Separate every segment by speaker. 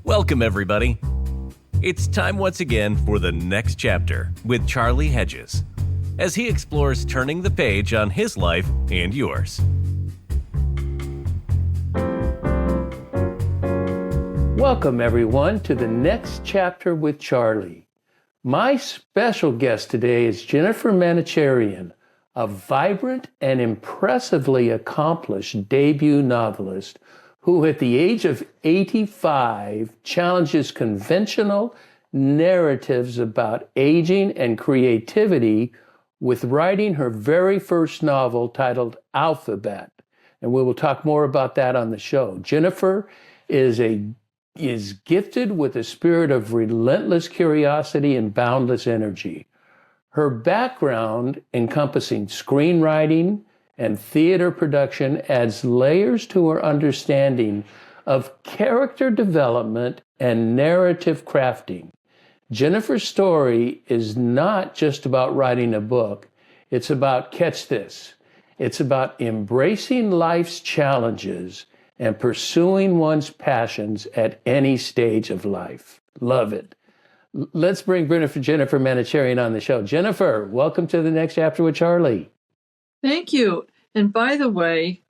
Speaker 1: Welcome, everybody. It's time once again for the next chapter with Charlie Hedges, as he explores turning the page on his life and yours.
Speaker 2: Welcome, everyone, to the next chapter with Charlie. My special guest today is Jennifer Manocherian, a vibrant and impressively accomplished debut novelist who at the age of 85 challenges conventional narratives about aging and creativity with writing her very first novel titled Alphabet. And we will talk more about that on the show. Jennifer is gifted with a spirit of relentless curiosity and boundless energy. Her background, encompassing screenwriting and theater production, adds layers to her understanding of character development and narrative crafting. Jennifer's story is not just about writing a book. It's about, catch this, it's about embracing life's challenges and pursuing one's passions at any stage of life. Love it. Let's bring Jennifer Manocherian on the show. Jennifer, welcome to the next chapter with Charlie.
Speaker 3: Thank you. And by the way,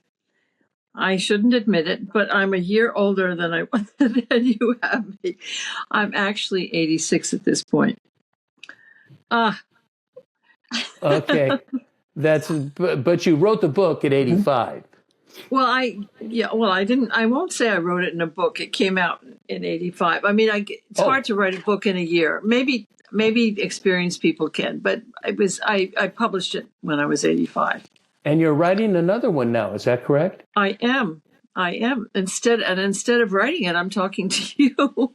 Speaker 3: I shouldn't admit it, but I'm a year older than than you have me. I'm actually 86 at this point.
Speaker 2: Okay. But you wrote the book at 85.
Speaker 3: Well, I won't say I wrote it in a book. It came out in 85. I mean, it's hard to write a book in a year. Maybe experienced people can, but I published it when I was 85.
Speaker 2: And you're writing another one now, is that correct?
Speaker 3: I am. Instead of writing it, I'm talking to you.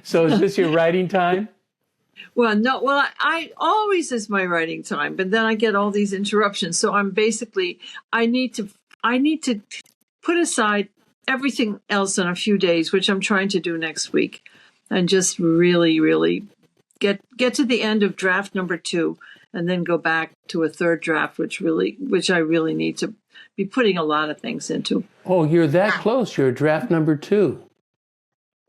Speaker 2: So is this your writing time?
Speaker 3: Well, no. Well, I always is my writing time, but then I get all these interruptions. So I'm basically, I need to put aside everything else in a few days, which I'm trying to do next week, and just really, really get to the end of draft number 2, and then go back to a third draft, which I really need to be putting a lot of things into.
Speaker 2: Oh, you're that close. You're draft number 2.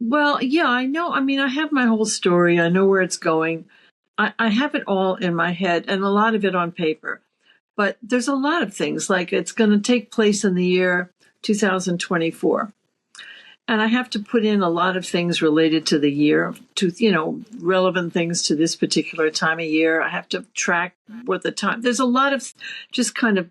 Speaker 3: Well, yeah, I know. I mean, I have my whole story. I know where it's going. I have it all in my head and a lot of it on paper. But there's a lot of things, like it's going to take place in the year 2024. And I have to put in a lot of things related to the year, to, relevant things to this particular time of year. I have to track what the time. There's a lot of just kind of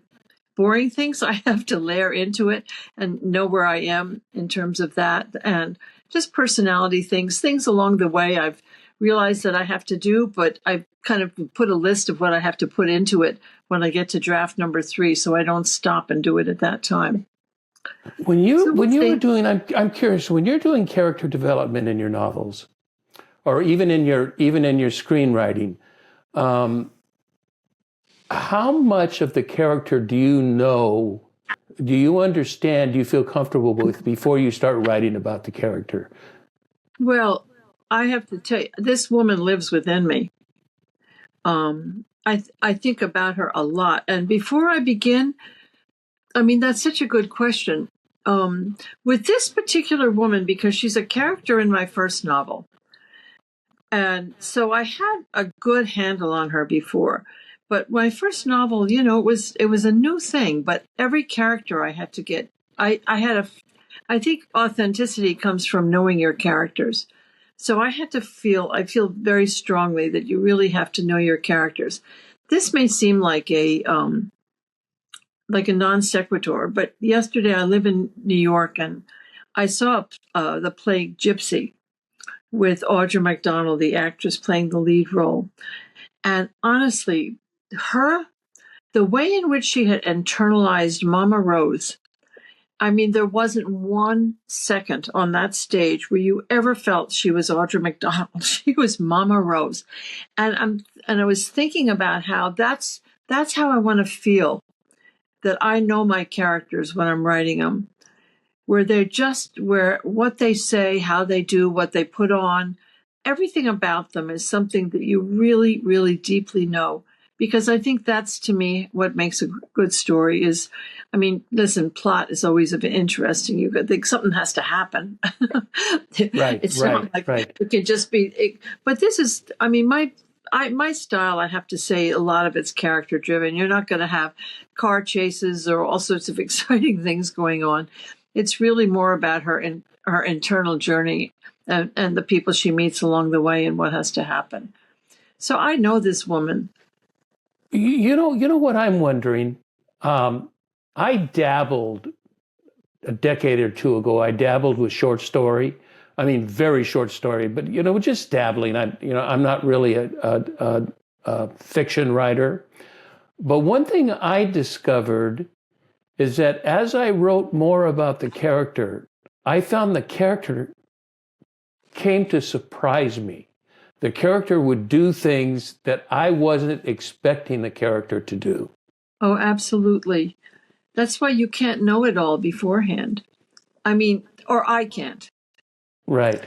Speaker 3: boring things I have to layer into it and know where I am in terms of that. And just personality things along the way I've realized that I have to do, but I've kind of put a list of what I have to put into it when I get to draft number 3, so I don't stop and do it at that time.
Speaker 2: When you were doing, I'm curious, when you're doing character development in your novels, or even in your screenwriting, how much of the character do you understand, do you feel comfortable with before you start writing about the character? Well,
Speaker 3: I have to tell you, this woman lives within me. I think about her a lot. And before I begin, I mean, that's such a good question. With this particular woman, because she's a character in my first novel, and so I had a good handle on her before. But my first novel, it was a new thing. But every character I had to get, I think authenticity comes from knowing your characters. So I feel very strongly that you really have to know your characters. This may seem like a non sequitur, but yesterday I live in New York and I saw the play Gypsy with Audra McDonald, the actress playing the lead role. And honestly, the way in which she had internalized Mama Rose, I mean, there wasn't 1 second on that stage where you ever felt she was Audra McDonald. She was Mama Rose. And I was thinking about how that's how I want to feel, that I know my characters when I'm writing them, where what they say, how they do, what they put on, everything about them is something that you really, really deeply know. because I think that's, to me, what makes a good story is, I mean, listen, plot is always a bit interesting. You think something has to happen.
Speaker 2: Right,
Speaker 3: It's
Speaker 2: right,
Speaker 3: not like
Speaker 2: right.
Speaker 3: it can just be, but this is, I mean, my style, I have to say, a lot of it's character driven. You're not going to have car chases or all sorts of exciting things going on. It's really more about her internal journey and the people she meets along the way and what has to happen. So I know this woman.
Speaker 2: You know what I'm wondering? I dabbled a decade or two ago. I dabbled with short story. I mean, very short story, but just dabbling. I'm not really a fiction writer. But one thing I discovered is that as I wrote more about the character, I found the character came to surprise me. The character would do things that I wasn't expecting the character to do.
Speaker 3: Oh, absolutely. That's why you can't know it all beforehand. I mean, or I can't.
Speaker 2: Right.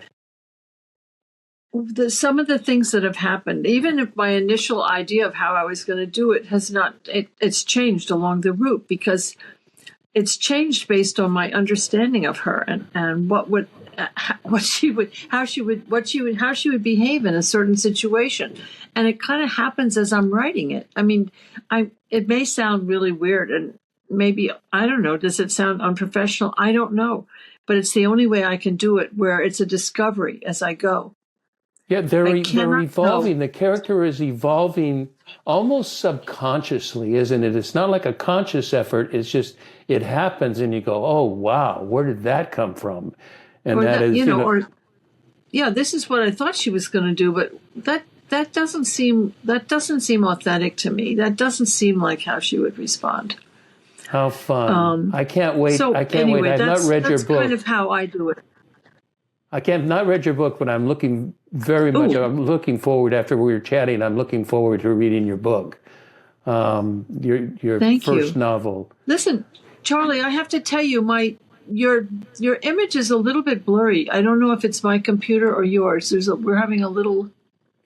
Speaker 3: Some of the things that have happened, even if my initial idea of how I was going to do it has not, it's changed along the route, because it's changed based on my understanding of her and how she would behave in a certain situation. And it kind of happens as I'm writing it. I mean, it may sound really weird, and maybe, I don't know, does it sound unprofessional? I don't know. But it's the only way I can do it, where it's a discovery as I go.
Speaker 2: Yeah, they're evolving.
Speaker 3: Know.
Speaker 2: The character is evolving almost subconsciously, isn't it? It's not like a conscious effort. It's just, it happens and you go, oh, wow, where did that come from? And
Speaker 3: Or
Speaker 2: that is,
Speaker 3: this is what I thought she was going to do, but that doesn't seem authentic to me. That doesn't seem like how she would respond.
Speaker 2: How fun. I can't wait.
Speaker 3: So
Speaker 2: I can't
Speaker 3: anyway,
Speaker 2: wait. I've not read your book.
Speaker 3: That's kind of how I do it.
Speaker 2: Not read your book, but I'm looking very much, I'm looking forward, after we were chatting, I'm looking forward to reading your book. Your first novel.
Speaker 3: Listen, Charlie, I have to tell you, your image is a little bit blurry. I don't know if it's my computer or yours. We're having a little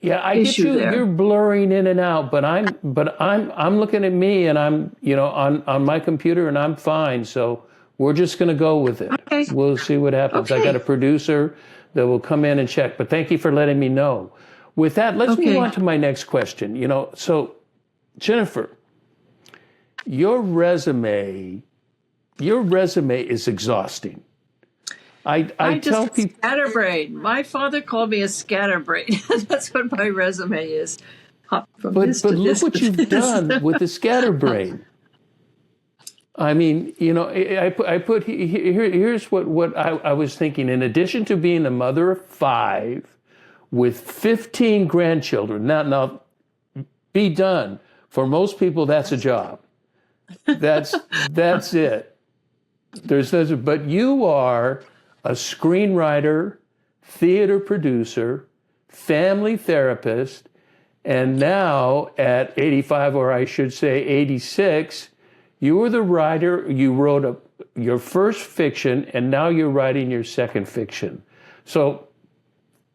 Speaker 2: I get you.
Speaker 3: There.
Speaker 2: You're blurring in and out, but I'm looking at me, and I'm on my computer, and I'm fine. So we're just going to go with it.
Speaker 3: Okay.
Speaker 2: We'll see what happens.
Speaker 3: Okay.
Speaker 2: I got a producer that will come in and check. But thank you for letting me know. With that, let's move on to my next question. So Jennifer, your resume is exhausting. I tell people,
Speaker 3: scatterbrain. My father called me a scatterbrain. That's what my resume is.
Speaker 2: But look what you've done with the scatterbrain. I mean, I put here's what I was thinking. In addition to being a mother of 5 with 15 grandchildren, now be done. For most people, that's a job. That's it. But you are a screenwriter, theater producer, family therapist, and now at 85, or I should say 86, you were the writer. You wrote your first fiction, and now you're writing your second fiction. So,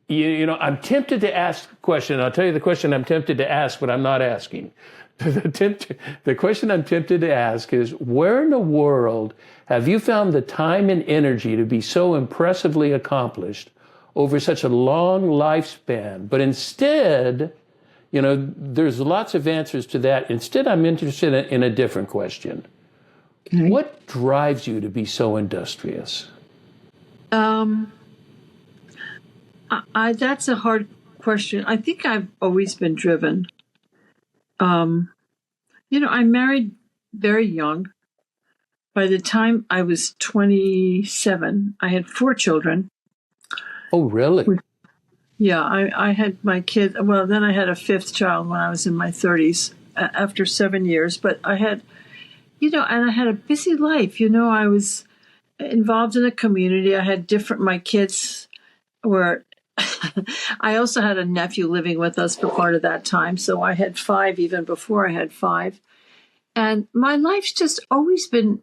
Speaker 2: I'm tempted to ask a question. I'll tell you the question I'm tempted to ask, but I'm not asking. The question I'm tempted to ask is, where in the world have you found the time and energy to be so impressively accomplished over such a long lifespan? But instead, there's lots of answers to that. Instead, I'm interested in a different question. Okay. What drives you to be so industrious?
Speaker 3: That's a hard question. I think I've always been driven. I married very young. By the time I was 27, I had 4 children.
Speaker 2: Oh, really?
Speaker 3: Yeah, I had my kid. Well, then I had a 5th child when I was in my 30s after 7 years. But I had, and I had a busy life. I was involved in a community. I had my kids were, I also had a nephew living with us for part of that time. So I had 5 even before I had 5. And my life's just always been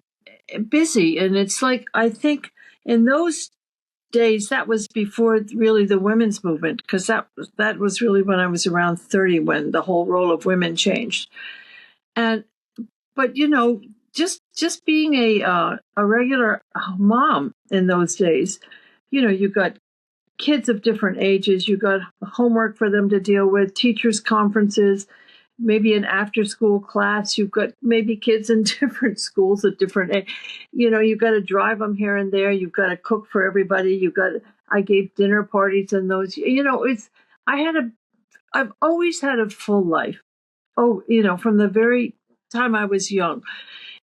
Speaker 3: busy. And it's like, I think in those days, that was before really the women's movement, because that was really when I was around 30 when the whole role of women changed. And but just being a regular mom in those days, you got kids of different ages, you got homework for them to deal with, teachers' conferences, maybe an after school class. You've got maybe kids in different schools at different you've got to drive them here and there. You've got to cook for everybody. I gave dinner parties and those, I've always had a full life. Oh, from the very time I was young.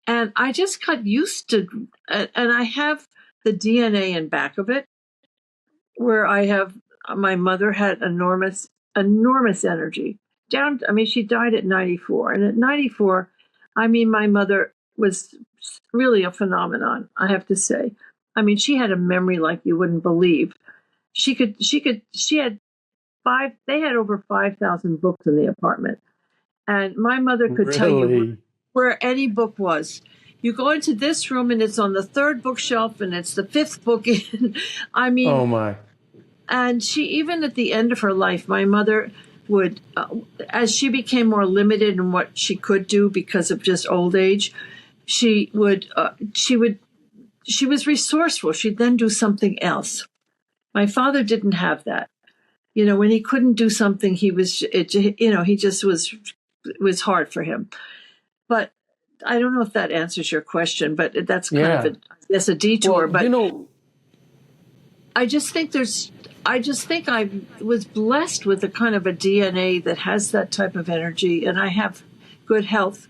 Speaker 3: And I just got used to, and I have the DNA in back of it, where my mother had enormous, enormous energy. She died at 94. And at 94, my mother was really a phenomenon, I have to say. She had a memory like you wouldn't believe. She had they had over 5,000 books in the apartment. And my mother could tell you where any book was. You go into this room and it's on the third bookshelf and it's the fifth book in.
Speaker 2: Oh my.
Speaker 3: And she, even at the end of her life, my mother would, as she became more limited in what she could do because of just old age, she was resourceful. She'd then do something else. My father didn't have that. When he couldn't do something, he just was hard for him. But I don't know if that answers your question, but that's kind of a detour.
Speaker 2: Well,
Speaker 3: but I just think I was blessed with a kind of a DNA that has that type of energy, and I have good health,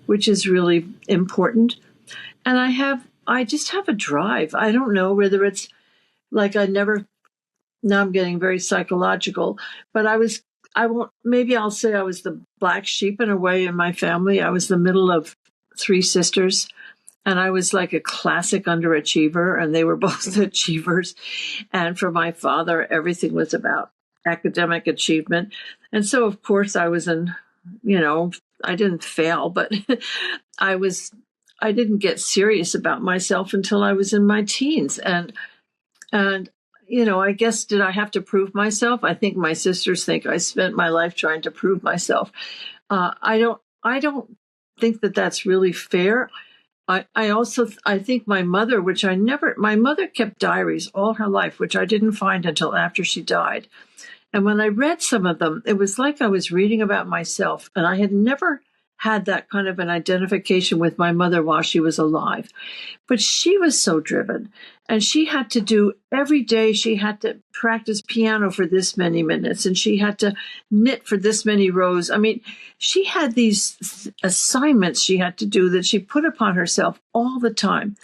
Speaker 3: which is really important. And I just have a drive. I don't know whether it's like now I'm getting very psychological, but maybe I'll say I was the black sheep in a way in my family. I was the middle of three sisters, and I was like a classic underachiever, and they were both achievers. And for my father, everything was about academic achievement. And so, of course, I was I didn't fail, but I didn't get serious about myself until I was in my teens. And I guess, did I have to prove myself? I think my sisters think I spent my life trying to prove myself. I don't think that that's really fair. I think my mother, my mother kept diaries all her life, which I didn't find until after she died. And when I read some of them, it was like I was reading about myself, and I had never had that kind of an identification with my mother while she was alive. But she was so driven, and she had to do every day, she had to practice piano for this many minutes, and she had to knit for this many rows. She had these assignments she had to do that she put upon herself all the time.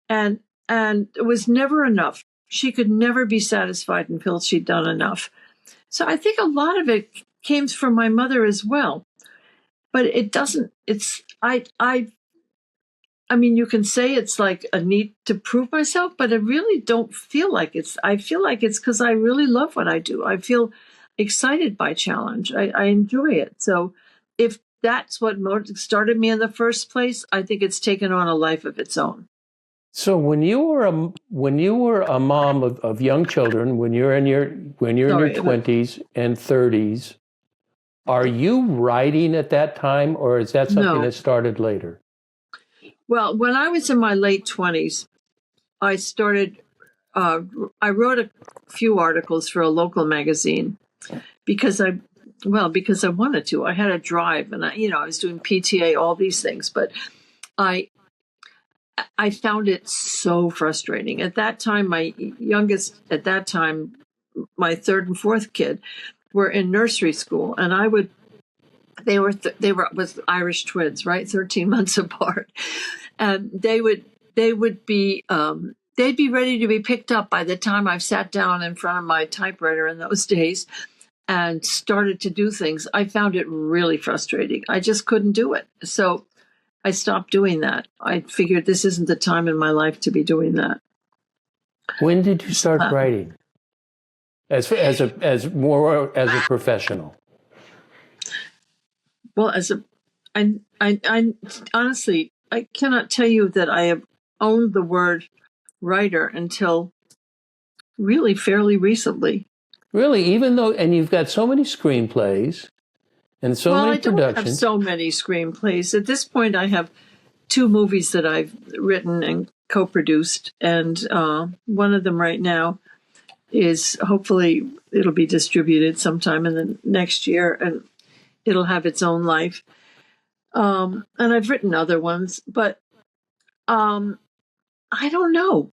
Speaker 3: And it was never enough. She could never be satisfied until she'd done enough. So I think a lot of it came from my mother as well. But it doesn't, you can say it's like a need to prove myself, but I really don't feel like I feel like it's because I really love what I do. I feel excited by challenge. I enjoy it. So if that's what started me in the first place, I think it's taken on a life of its own.
Speaker 2: So when you were a mom of young children, when you're in your 20s and 30s, are you writing at that time, or is that something that started later?
Speaker 3: Well, when I was in my late 20s, I started, I wrote a few articles for a local magazine because I wanted to. I had a drive, and I was doing PTA, all these things, but I found it so frustrating. At that time, my third and fourth kid were in nursery school, and they were with Irish twins, right? 13 months apart. And they'd be ready to be picked up by the time I've sat down in front of my typewriter in those days and started to do things. I found it really frustrating. I just couldn't do it. So I stopped doing that. I figured this isn't the time in my life to be doing that.
Speaker 2: When did you start writing? As a professional?
Speaker 3: Well, I honestly, I cannot tell you that I have owned the word writer until really fairly recently.
Speaker 2: Really, even though, and you've got so many screenplays and so
Speaker 3: Well,
Speaker 2: many
Speaker 3: I don't have
Speaker 2: productions.
Speaker 3: so many screenplays. At this point, I have 2 movies that I've written and co-produced, and one of them right now is hopefully it'll be distributed sometime in the next year, and it'll have its own life. And I've written other ones, but I don't know.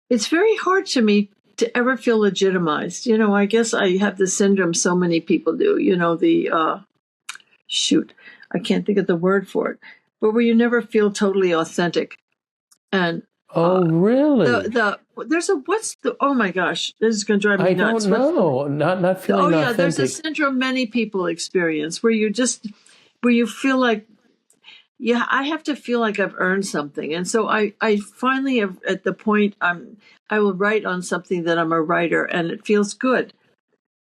Speaker 3: It's very hard to me to ever feel legitimized. I guess I have the syndrome so many people do. Shoot, I can't think of the word for it, but where you never feel totally authentic. And
Speaker 2: Oh, really?
Speaker 3: there's a what's the oh my gosh, this is going to drive me
Speaker 2: I
Speaker 3: nuts.
Speaker 2: don't know. Not feeling
Speaker 3: Yeah, there's a
Speaker 2: authentic.
Speaker 3: syndrome many people experience where you feel like, yeah, I have to feel like I've earned something. And so I finally have at the point I will write on something that I'm a writer and it feels good.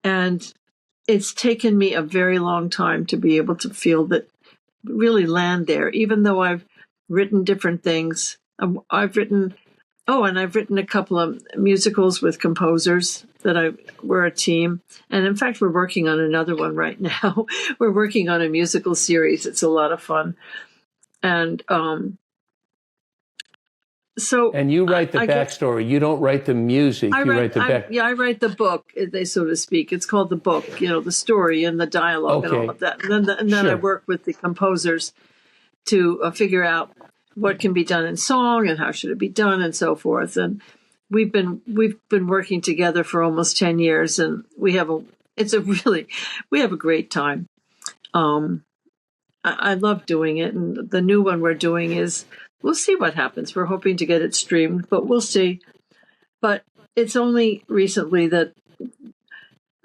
Speaker 3: And it's taken me a very long time to be able to feel that, really land there, even though I've written different things. I've written a couple of musicals with composers we're a team. And in fact, we're working on another one right now. We're working on a musical series. It's a lot of fun. And so
Speaker 2: And you write the backstory. You don't write the music.
Speaker 3: I write the book, so to speak. It's called the book, the story and the dialogue and all of that. And then
Speaker 2: Sure.
Speaker 3: I work with the composers to figure out what can be done in song and how should it be done and so forth. And we've been working together for almost 10 years, and we have a great time. I love doing it, and the new one we're doing we'll see what happens. We're hoping to get it streamed, but we'll see. But it's only recently that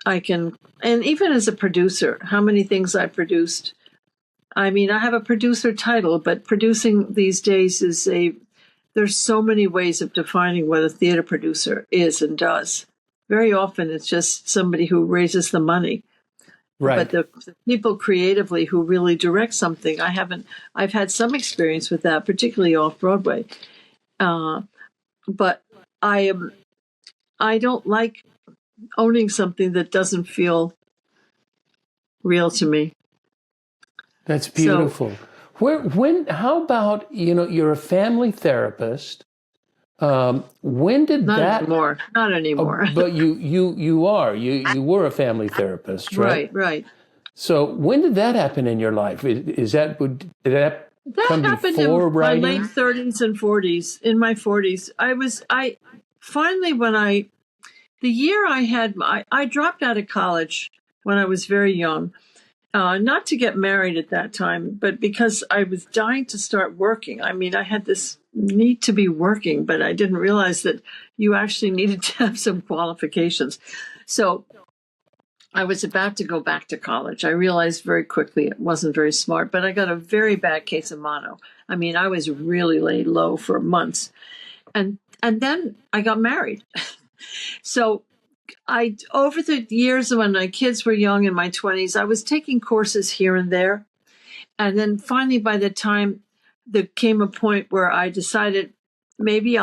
Speaker 3: I can, and even as a producer, how many things I produced. I mean, I have a producer title, but producing these days there's so many ways of defining what a theater producer is and does. Very often it's just somebody who raises the money.
Speaker 2: Right.
Speaker 3: But the people creatively who really direct something, I've had some experience with that, particularly off Broadway. But I don't like owning something that doesn't feel real to me.
Speaker 2: That's beautiful. So, how about, you're a family therapist. When did
Speaker 3: Not anymore.
Speaker 2: But you were a family therapist, right?
Speaker 3: Right.
Speaker 2: So when did that happen in your life? Did that come
Speaker 3: happened
Speaker 2: before
Speaker 3: in
Speaker 2: writing?
Speaker 3: my late 30s and 40s. In my 40s, I finally, the year I dropped out of college when I was very young, not to get married at that time, but because I was dying to start working. I mean, I had this need to be working, but I didn't realize that you actually needed to have some qualifications. So I was about to go back to college. I realized very quickly it wasn't very smart, but I got a very bad case of mono. I mean, I was really laid low for months. And then I got married. So over the years when my kids were young in my 20s, I was taking courses here and there. And then finally, by the time there came a point where I decided maybe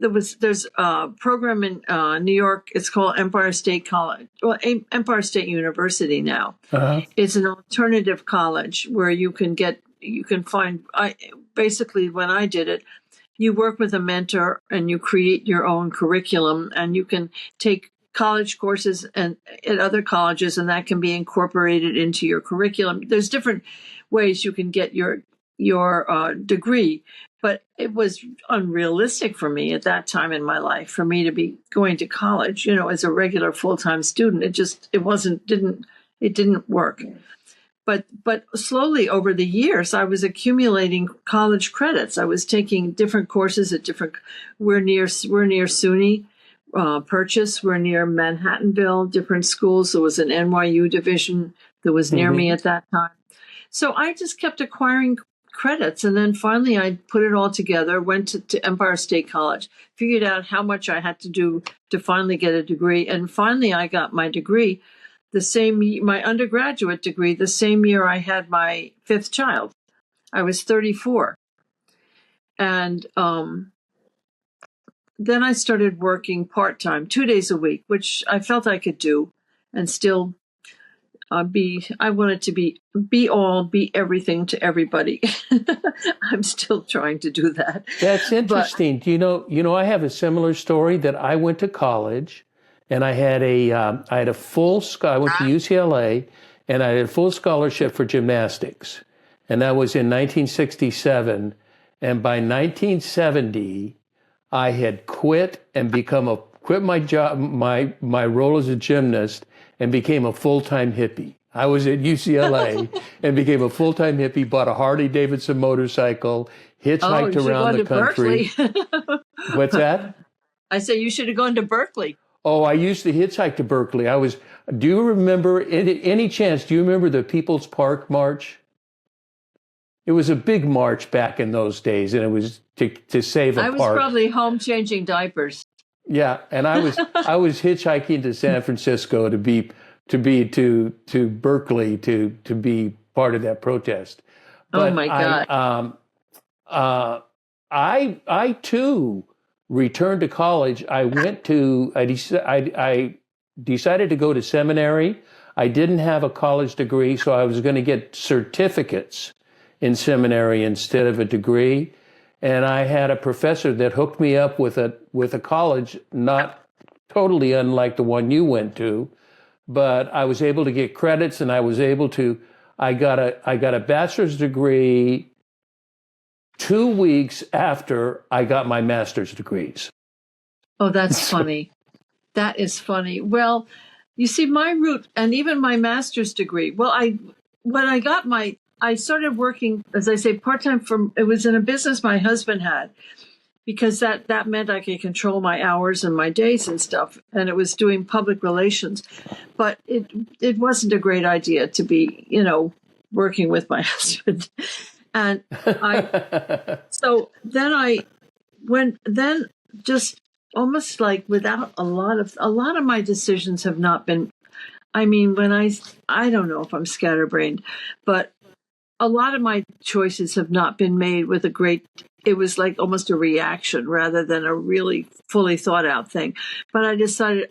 Speaker 3: there's a program in New York. It's called Empire State College. Well, Empire State University now.
Speaker 2: Uh-huh.
Speaker 3: It's an alternative college where you can find, basically when I did it, you work with a mentor and you create your own curriculum, and you can take college courses and at other colleges, and that can be incorporated into your curriculum. There's different ways you can get your degree, but it was unrealistic for me at that time in my life for me to be going to college, as a regular full-time student. It didn't work. But slowly over the years, I was accumulating college credits. I was taking different courses at we're near SUNY. Purchase. We're near Manhattanville, different schools. There was an NYU division that was near me at that time. So I just kept acquiring credits. And then finally I put it all together, went to Empire State College, figured out how much I had to do to finally get a degree. And finally I got my degree my undergraduate degree, the same year I had my 5th child. I was 34. And then I started working part-time, 2 days a week, which I felt I could do and still I wanted to be everything to everybody. I'm still trying to do that.
Speaker 2: That's interesting. Do you know, I have a similar story that I went to college and I had a full, I went to UCLA and I had a full scholarship for gymnastics. And that was in 1967. And by 1970, I had quit and quit my job, my role as a gymnast, and became a full-time hippie. I was at UCLA and became a full-time hippie, bought a Harley Davidson motorcycle, hitchhiked around the country. What's that?
Speaker 3: I said you should have gone to Berkeley.
Speaker 2: Oh, I used to hitchhike to Berkeley. Do you remember, any chance, do you remember the People's Park March? It was a big march back in those days, and it was to save a park.
Speaker 3: I was probably home changing diapers.
Speaker 2: Yeah, and I was hitchhiking to San Francisco to Berkeley to be part of that protest. But
Speaker 3: oh my God!
Speaker 2: I too returned to college. I decided to go to seminary. I didn't have a college degree, so I was going to get certificates in seminary instead of a degree. And I had a professor that hooked me up with a college, not totally unlike the one you went to, but I was able to get credits, and I got a bachelor's degree 2 weeks after I got my master's degrees.
Speaker 3: Oh, that's funny. That is funny. Well, you see, my route and even my master's degree. Well, I started working, as I say, part-time it was in a business my husband had, because that meant I could control my hours and my days and stuff. And it was doing public relations, but it wasn't a great idea to be, working with my husband. And so then just almost like without a lot of my decisions have not been, I mean, I don't know if I'm scatterbrained, but a lot of my choices have not been made with it was like almost a reaction rather than a really fully thought out thing. But I decided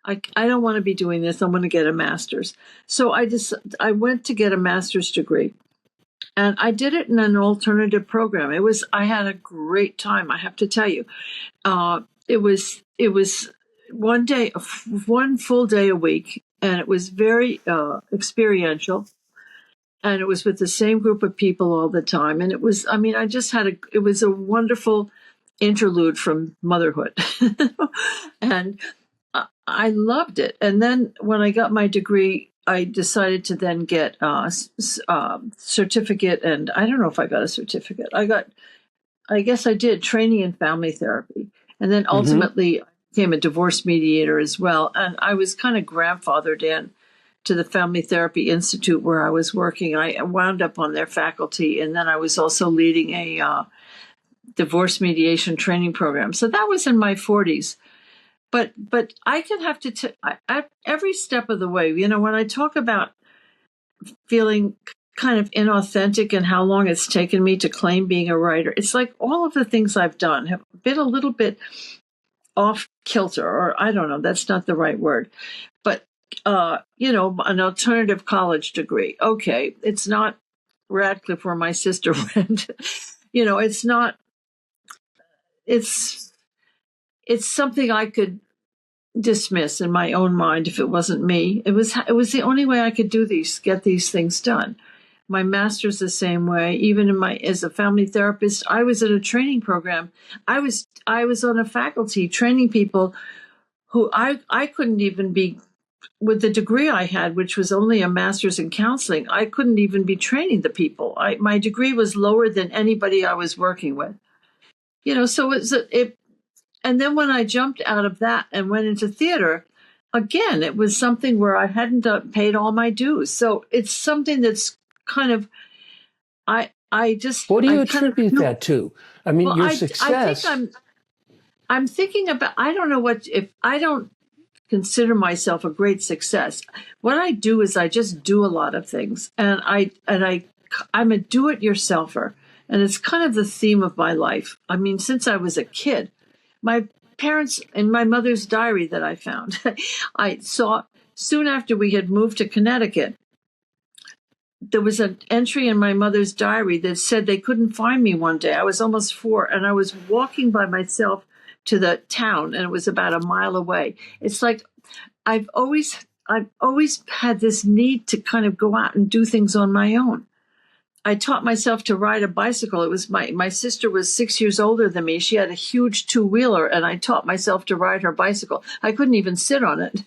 Speaker 3: I don't want to be doing this. I want to get a master's. So I went to get a master's degree, and I did it in an alternative program. I had a great time, I have to tell you. It was one full day a week, and it was very experiential. And it was with the same group of people all the time. And it was a wonderful interlude from motherhood. And I loved it. And then when I got my degree, I decided to then get a certificate. And I don't know if I got a certificate. I guess I did, training in family therapy. And then ultimately I became a divorce mediator as well. And I was kind of grandfathered in to the Family Therapy Institute where I was working. I wound up on their faculty, and then I was also leading a divorce mediation training program. So that was in my 40s. But I can have to at every step of the way, when I talk about feeling kind of inauthentic and how long it's taken me to claim being a writer, it's like all of the things I've done have been a little bit off kilter, or I don't know, that's not the right word. But an alternative college degree. Okay, it's not Radcliffe where my sister went. It's not. It's something I could dismiss in my own mind if it wasn't me. It was the only way I could get these things done. My master's the same way. Even as a family therapist, I was in a training program. I was on a faculty training people who I couldn't even be. With the degree I had, which was only a master's in counseling, I couldn't even be training the people. My degree was lower than anybody I was working with. So and then when I jumped out of that and went into theater, again, it was something where I hadn't paid all my dues. So it's something that's kind of, I just.
Speaker 2: What do you attribute that to? I mean, your success.
Speaker 3: I'm thinking about, I don't know if I don't consider myself a great success. What I do is I just do a lot of things, and I'm a do-it-yourselfer, and it's kind of the theme of my life. I mean, since I was a kid, my parents, in my mother's diary that I found, I saw soon after we had moved to Connecticut, there was an entry in my mother's diary that said they couldn't find me one day. I was almost 4, and I was walking by myself to the town, and it was about a mile away. It's like I've always had this need to kind of go out and do things on my own. I taught myself to ride a bicycle. It was my sister was 6 years older than me. She had a huge 2-wheeler, and I taught myself to ride her bicycle. I couldn't even sit on it.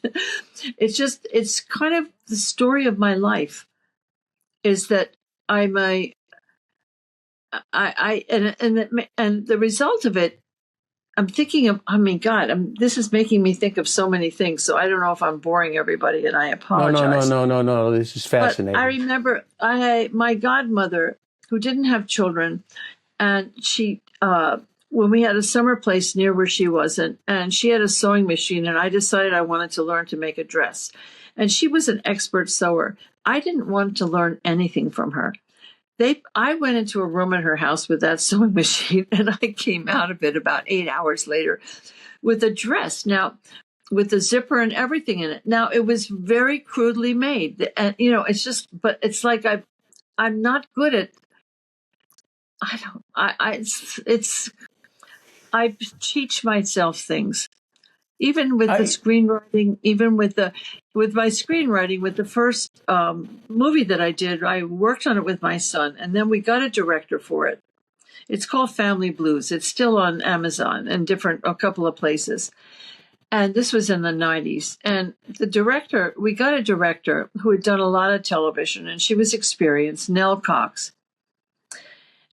Speaker 3: It's kind of the story of my life, is that and the result of it, I'm thinking of, I mean, God, this is making me think of so many things. So I don't know if I'm boring everybody, and I apologize.
Speaker 2: No. This is fascinating.
Speaker 3: But I remember my godmother, who didn't have children, and she, when we had a summer place near where she was, and she had a sewing machine, and I decided I wanted to learn to make a dress. And she was an expert sewer. I didn't want to learn anything from her. I went into a room in her house with that sewing machine, and I came out of it about 8 hours later with a dress. Now, with the zipper and everything in it. Now, it was very crudely made, and it's just. But it's like I'm not good at. I teach myself things, even with the screenwriting, even with my screenwriting, with the first movie that I did. I worked on it with my son, and then we got a director for it. It's called Family Blues. It's still on Amazon and a couple of places. And this was in the 90s. And we got a director who had done a lot of television, and she was experienced, Nell Cox.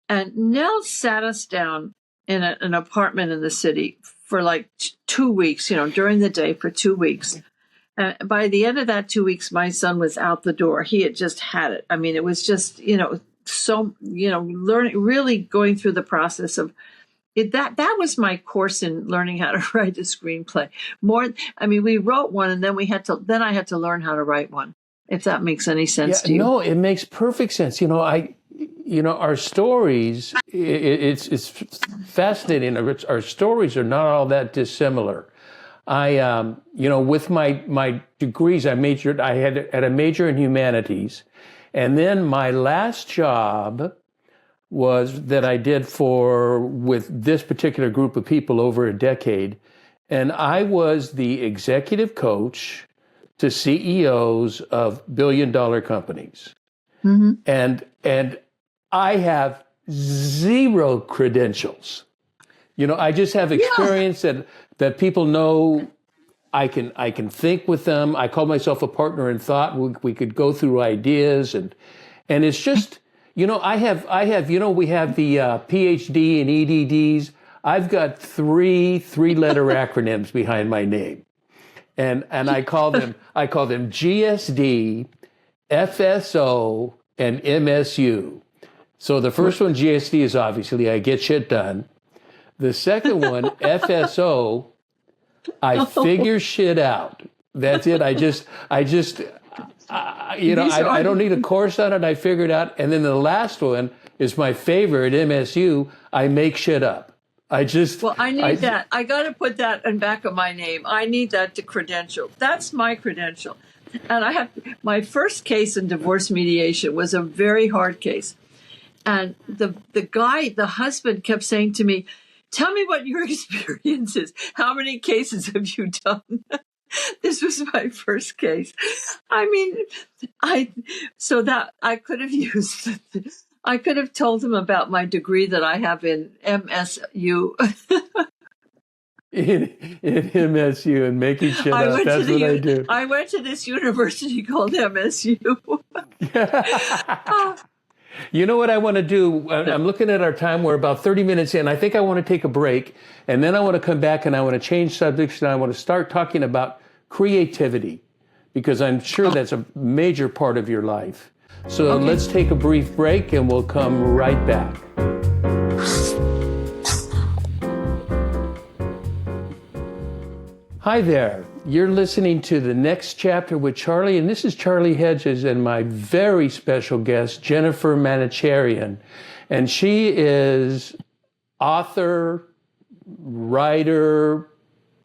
Speaker 3: And Nell sat us down in an apartment in the city for like 2 weeks, during the day for 2 weeks. By the end of that 2 weeks, my son was out the door. He had just had it. I mean, it was just, learning, really going through the process of it. That was my course in learning how to write a screenplay. We wrote one, and then I had to learn how to write one, if that makes any sense to you.
Speaker 2: No, it makes perfect sense. Our stories, it's fascinating. Our stories are not all that dissimilar. With my degrees, I had a major in humanities. And then my last job was that I did with this particular group of people over a decade. And I was the executive coach to CEOs of billion-dollar companies. Mm-hmm. And I have zero credentials. I just have experience that people know. I can think with them. I call myself a partner in thought. We could go through ideas, and it's just, I have we have the PhD and EDDs. I've got three-letter acronyms behind my name, and I call them GSD, FSO, and MSU. So the first one, GSD, is obviously I get shit done. The second one, FSO, I figure shit out. That's it. I don't need a course on it. I figure it out. And then the last one is my favorite, MSU. I make shit up. I need that. I got to put that in back of my name. I need that to credential. That's my credential. And my first case in divorce mediation was a very hard case. And the husband kept saying to me, "Tell me what your experience is. How many cases have you done?" This was my first case. I could have told him about my degree that I have in MSU. in MSU and making shit up. That's what I do. I went to this university called MSU. You know what I want to do? I'm looking at our time. We're about 30 minutes in. I think I want to take a break, and then I want to come back and I want to change subjects, and I want to start talking about creativity, because I'm sure that's a major part of your life. So Let's take a brief break, and we'll come right back. Hi there. You're listening to The Next Chapter with Charlie, and this is Charlie Hedges and my very special guest, Jennifer Manocherian. And she is author, writer,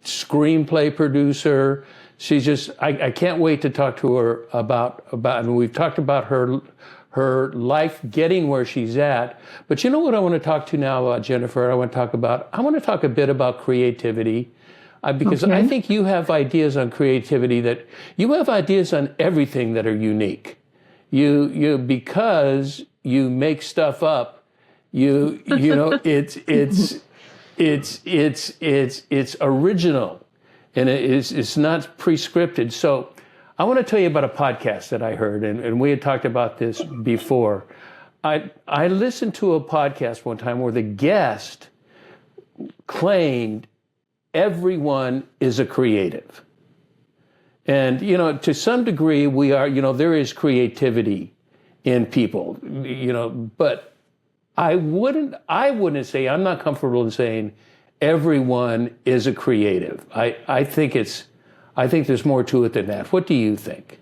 Speaker 2: screenplay producer. She's just, I can't wait to talk to her about, I mean, we've talked about her life getting where she's at. But you know what I want to talk to now, Jennifer? I want to talk a bit about creativity. Because I think you have ideas on creativity, that you have ideas on everything that are unique. You because you make stuff up, you know, it's original, and it's not prescripted. So I want to tell you about a podcast that I heard, and we had talked about this before. I listened to a podcast one time where the guest claimed everyone is a creative. And, you know, to some degree we are, you know, there is creativity in people, you know, but I wouldn't say, I'm not comfortable in saying everyone is a creative. I think there's more to it than that. What do you think?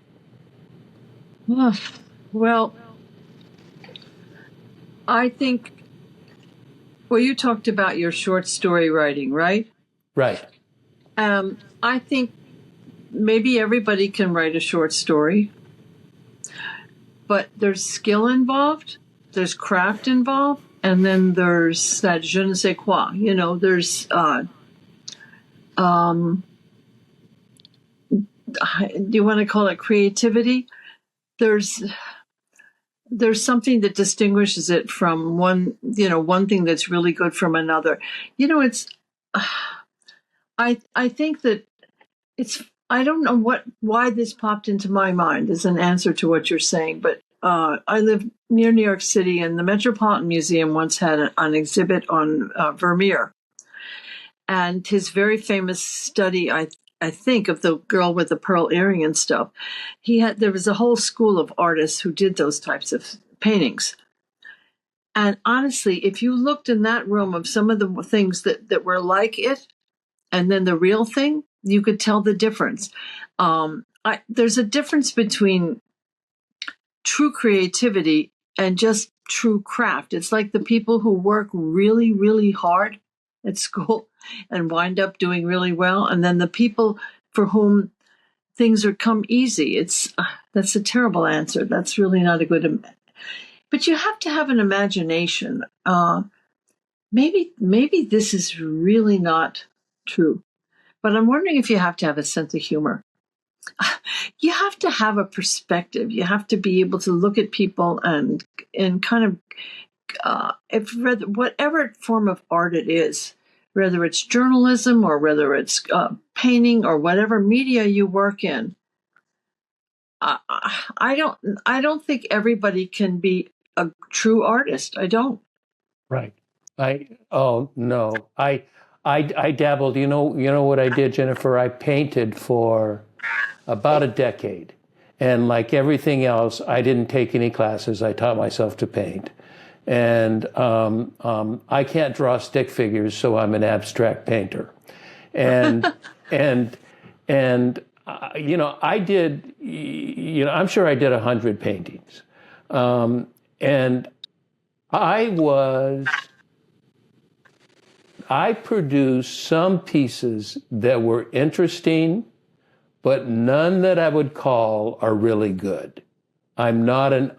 Speaker 3: Well, I think, you talked about your short story writing, right?
Speaker 2: Right.
Speaker 3: I think maybe everybody can write a short story, but there's skill involved, there's craft involved, and then there's that je ne sais quoi. You know, there's do you want to call it creativity? There's something that distinguishes it from one thing that's really good from another. You know, it's I think that I don't know why this popped into my mind as an answer to what you're saying, but I live near New York City, and the Metropolitan Museum once had an exhibit on Vermeer, and his very famous study, I think, of the girl with the pearl earring and stuff. There was a whole school of artists who did those types of paintings. And honestly, if you looked in that room of some of the things that were like it, and then the real thing, you could tell the difference. There's a difference between true creativity and just true craft. It's like the people who work really, really hard at school and wind up doing really well, and then the people for whom things come easy. That's a terrible answer. That's really not a good. But you have to have an imagination. Maybe this is really not true, but I'm wondering if you have to have a sense of humor. You have to have a perspective. You have to be able to look at people and kind of, whatever form of art it is, whether it's journalism or whether it's painting or whatever media you work in. I don't think everybody can be a true artist. I don't.
Speaker 2: Right. No. I dabbled. You know what I did, Jennifer? I painted for about a decade. And like everything else, I didn't take any classes. I taught myself to paint. And I can't draw stick figures, so I'm an abstract painter. And I did, I'm sure I did 100 paintings. And I produced some pieces that were interesting, but none that I would call are really good. I'm not an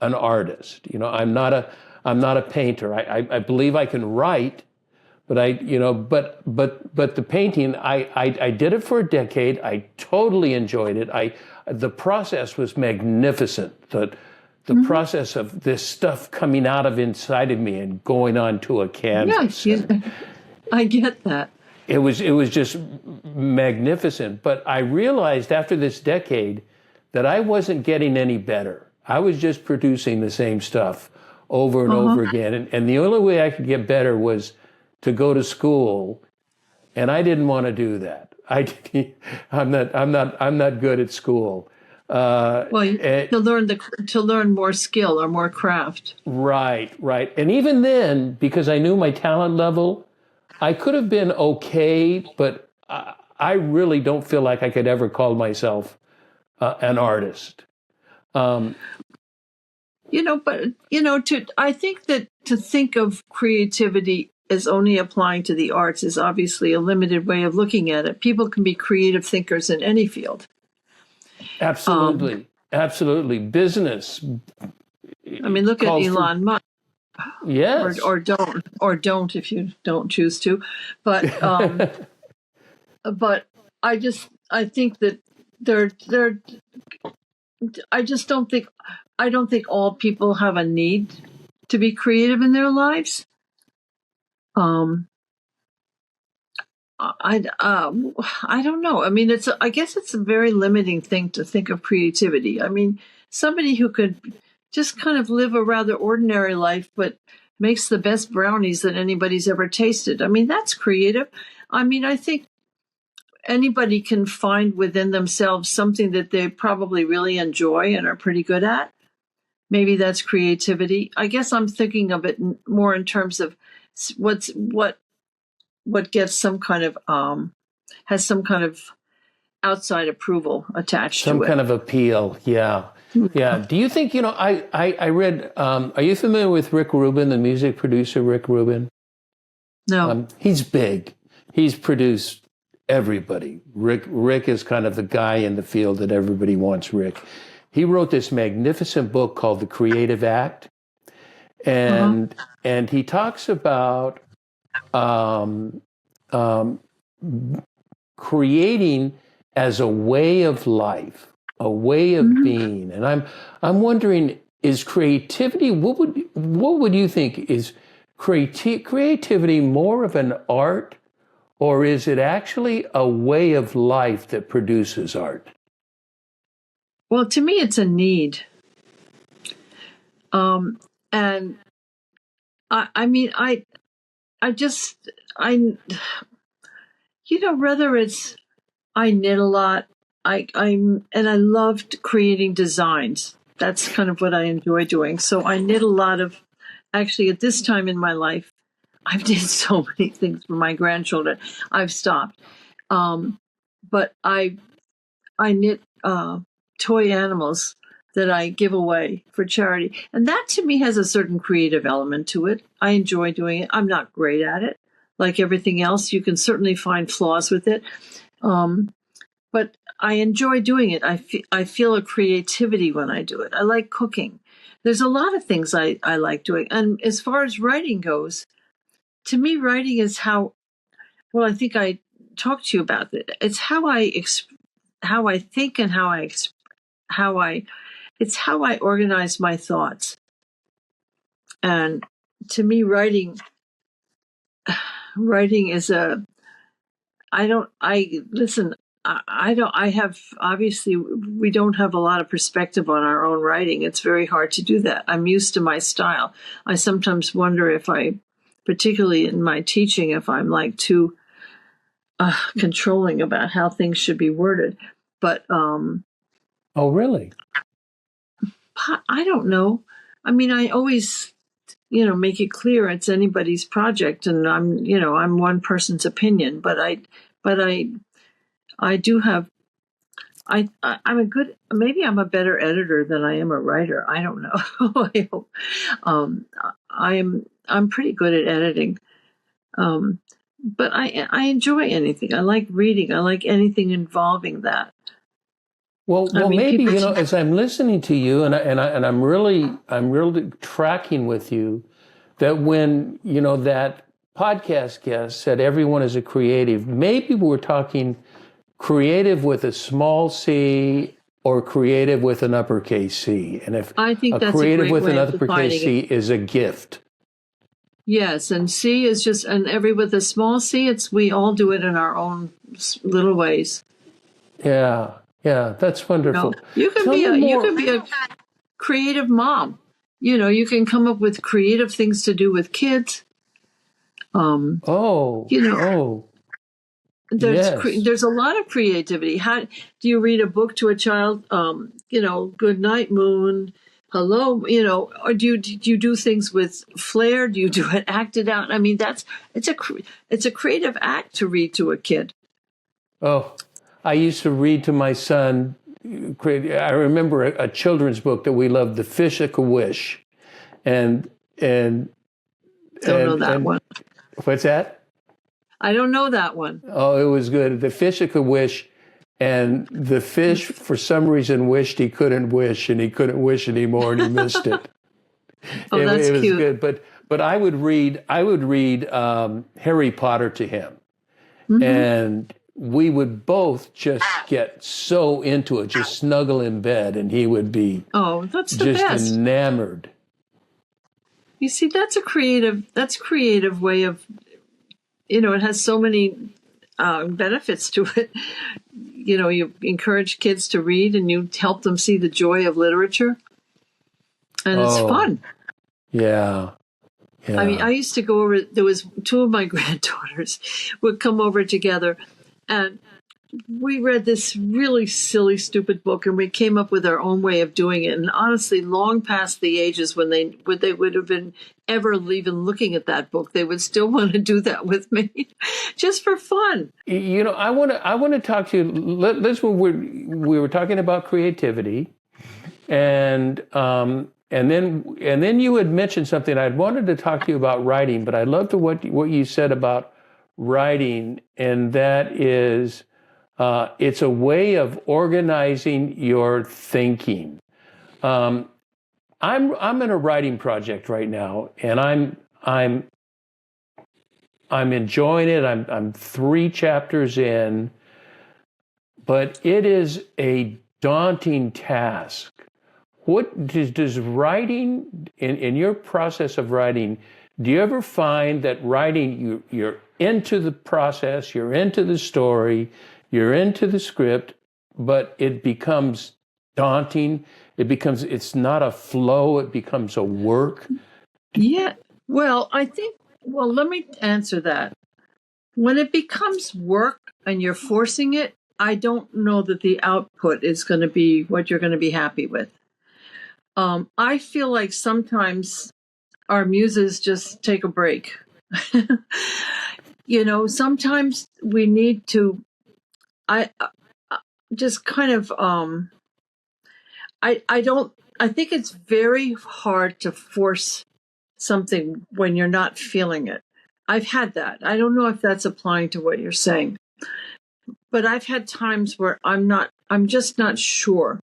Speaker 2: artist. I'm not a painter. I believe I can write, but but the painting, I did it for a decade. I totally enjoyed it. The process was magnificent. The process of this stuff coming out of inside of me and going onto a canvas.
Speaker 3: Yeah, I get that.
Speaker 2: It was just magnificent. But I realized after this decade that I wasn't getting any better. I was just producing the same stuff over and over again. And the only way I could get better was to go to school. And I didn't want to do that. I'm not good at school.
Speaker 3: To learn more skill or more craft.
Speaker 2: Right. And even then, because I knew my talent level, I could have been okay, but I really don't feel like I could ever call myself an artist. I
Speaker 3: think that to think of creativity is only applying to the arts is obviously a limited way of looking at it. People can be creative thinkers in any field.
Speaker 2: Absolutely. Absolutely. Business.
Speaker 3: I mean, look at Elon Musk.
Speaker 2: Yes.
Speaker 3: Or don't if you don't choose to. But but I think that I don't think all people have a need to be creative in their lives. I don't know. I mean, I guess it's a very limiting thing to think of creativity. I mean, somebody who could just kind of live a rather ordinary life, but makes the best brownies that anybody's ever tasted. I mean, that's creative. I mean, I think anybody can find within themselves something that they probably really enjoy and are pretty good at. Maybe that's creativity. I guess I'm thinking of it more in terms of what gets some kind of has some kind of outside approval attached to it.
Speaker 2: Some kind of appeal, yeah. Yeah. Do you think, I read, are you familiar with Rick Rubin, the music producer, Rick Rubin?
Speaker 3: No.
Speaker 2: He's big. He's produced everybody. Rick is kind of the guy in the field that everybody wants Rick. He wrote this magnificent book called The Creative Act. And he talks about creating as a way of life, a way of being. And I'm wondering, is creativity, what would you think, is creativity more of an art, or is it actually a way of life that produces art?
Speaker 3: Well, to me, it's a need. And I mean, whether it's, I knit a lot, and I loved creating designs. That's kind of what I enjoy doing. So I knit a lot of, actually at this time in my life, I've did so many things for my grandchildren. I've stopped. But I knit toy animals that I give away for charity. And that to me has a certain creative element to it. I enjoy doing it. I'm not great at it. Like everything else, you can certainly find flaws with it. But I enjoy doing it. I feel a creativity when I do it. I like cooking. There's a lot of things I like doing. And as far as writing goes, to me, writing is how, well, I think I talked to you about it. It's how I think and it's how I organize my thoughts. And to me, writing is obviously, we don't have a lot of perspective on our own writing. It's very hard to do that. I'm used to my style. I sometimes wonder if particularly in my teaching, if I'm like too controlling about how things should be worded. But
Speaker 2: oh, really?
Speaker 3: I don't know. I mean, I always, make it clear it's anybody's project, and I'm one person's opinion. But I do have. Maybe I'm a better editor than I am a writer. I don't know. I hope. I'm pretty good at editing. But I enjoy anything. I like reading. I like anything involving that.
Speaker 2: Well, maybe as I'm listening to you, and I'm really tracking with you, that when that podcast guest said everyone is a creative, maybe we're talking creative with a small c or creative with an uppercase C, and if
Speaker 3: I think that's
Speaker 2: creative
Speaker 3: a great
Speaker 2: with
Speaker 3: way
Speaker 2: an
Speaker 3: of
Speaker 2: uppercase C
Speaker 3: it.
Speaker 2: is a gift.
Speaker 3: Yes, and C is just, and with a small c, we all do it in our own little ways.
Speaker 2: Yeah, that's wonderful.
Speaker 3: You can be a creative mom. You can come up with creative things to do with kids. There's a lot of creativity. How do you read a book to a child? Good night, moon. Hello, or do you do things with flair? Do you do it acted out? I mean, it's a creative act to read to a kid.
Speaker 2: Oh, I used to read to my son. I remember a children's book that we loved, The Fish at a Wish, and
Speaker 3: don't know that one.
Speaker 2: What's that?
Speaker 3: I don't know that one.
Speaker 2: Oh, it was good. The fish that could wish, and the fish for some reason wished he couldn't wish, and he couldn't wish anymore, and he missed it.
Speaker 3: Oh, that's
Speaker 2: it was
Speaker 3: cute.
Speaker 2: good. But I would read Harry Potter to him,
Speaker 3: Mm-hmm.
Speaker 2: and we would both just get so into it, just snuggle in bed, and he would be
Speaker 3: That's the
Speaker 2: just
Speaker 3: best.
Speaker 2: enamored.
Speaker 3: You see, that's creative way of, it has so many benefits to it. You encourage kids to read and you help them see the joy of literature. And it's fun.
Speaker 2: Yeah. Yeah.
Speaker 3: I mean, I used to go over, there was two of my granddaughters would come over together and we read this really silly, stupid book and we came up with our own way of doing it. And honestly, long past the ages when they would have been ever even looking at that book, they would still want to do that with me just for fun.
Speaker 2: I want to talk to you. This one we were talking about creativity, and then you had mentioned something. I'd wanted to talk to you about writing, but I loved what you said about writing, and that is it's a way of organizing your thinking. I'm in a writing project right now, and I'm enjoying it. I'm 3 chapters in, but it is a daunting task. What does writing, in your process of writing, do you ever find that writing, you're into the process, you're into the story, you're into the script, but it becomes daunting? It's not a flow, it becomes a work?
Speaker 3: Yeah. Well, let me answer that. When it becomes work and you're forcing it, I don't know that the output is going to be what you're going to be happy with. I feel like sometimes our muses just take a break. Sometimes we need to, I just kind of, I think it's very hard to force something when you're not feeling it. I've had that. I don't know if that's applying to what you're saying, but I've had times where I'm just not sure